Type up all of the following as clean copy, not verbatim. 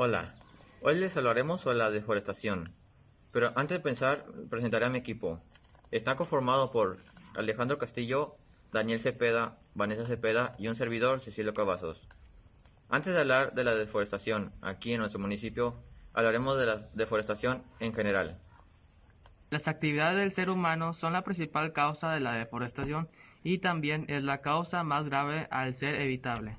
Hola, hoy les hablaremos sobre la deforestación, pero antes de pensar presentaré a mi equipo. Está conformado por Alejandro Castillo, Daniel Cepeda, Vanessa Cepeda y un servidor, Cecilio Cavazos. Antes de hablar de la deforestación aquí en nuestro municipio, hablaremos de la deforestación en general. Las actividades del ser humano son la principal causa de la deforestación y también es la causa más grave al ser evitable.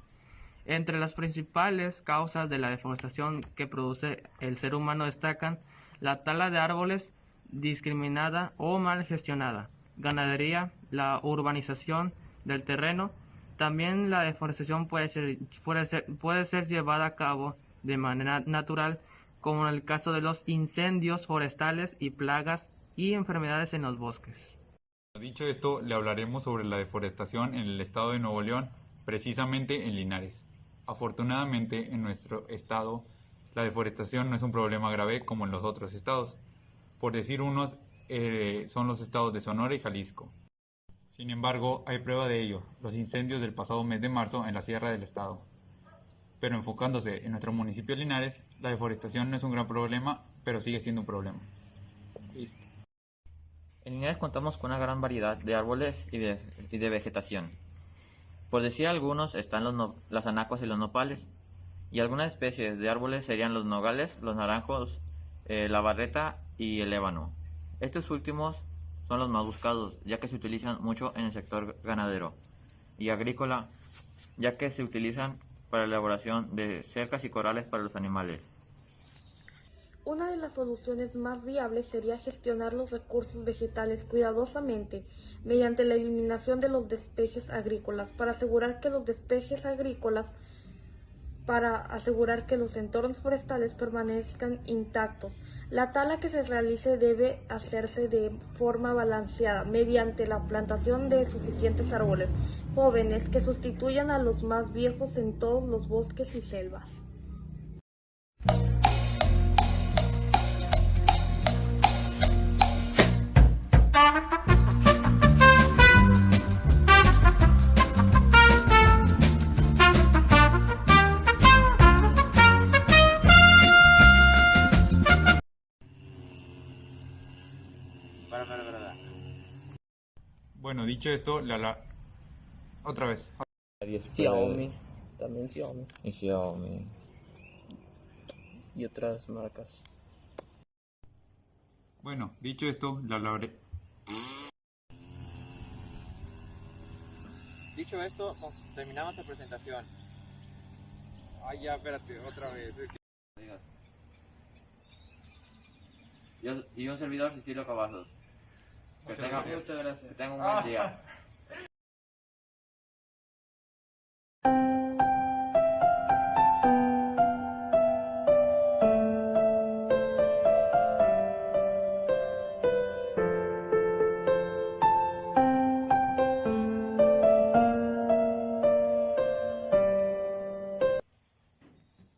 Entre las principales causas de la deforestación que produce el ser humano destacan la tala de árboles discriminada o mal gestionada, ganadería, la urbanización del terreno. También la deforestación puede ser llevada a cabo de manera natural, como en el caso de los incendios forestales y plagas y enfermedades en los bosques. Dicho esto, le hablaremos sobre la deforestación en el estado de Nuevo León, precisamente en Linares. Afortunadamente, en nuestro estado, la deforestación no es un problema grave como en los otros estados. Por decir unos, son los estados de Sonora y Jalisco. Sin embargo, hay prueba de ello, los incendios del pasado mes de marzo en la sierra del estado. Pero enfocándose en nuestro municipio de Linares, la deforestación no es un gran problema, pero sigue siendo un problema. Listo. En Linares contamos con una gran variedad de árboles y de vegetación. Por decir algunos están los anacos y los nopales, y algunas especies de árboles serían los nogales, los naranjos, la barreta y el ébano. Estos últimos son los más buscados, ya que se utilizan mucho en el sector ganadero y agrícola, ya que se utilizan para la elaboración de cercas y corrales para los animales. Una de las soluciones más viables sería gestionar los recursos vegetales cuidadosamente mediante la eliminación de los despejes agrícolas para asegurar que los entornos forestales permanezcan intactos. La tala que se realice debe hacerse de forma balanceada mediante la plantación de suficientes árboles jóvenes que sustituyan a los más viejos en todos los bosques y selvas. Bueno, dicho esto, otra vez. Xiaomi, también Xiaomi Y Xiaomi. y otras marcas. Bueno, dicho esto, le hablaré. Dicho esto, terminamos la presentación. Ay, ya, espérate, otra vez. Y un servidor, Cecilio Cavazos. Que tenga un buen día.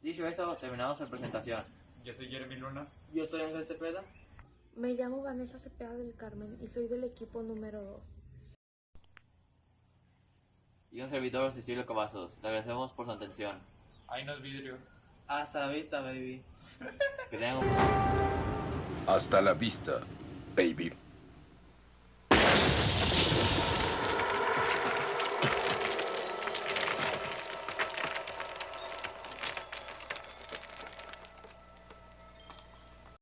Dicho esto, terminamos la presentación. Yo soy Jeremy Luna. Yo soy Ángel Cepeda. Me llamo Vanessa Cepeda del Carmen y soy del equipo número 2. Y un servidor, Cecilio Cavazos. Le agradecemos por su atención. Hay unos vidrios. Hasta la vista, baby. Que tengan un... Hasta la vista, baby.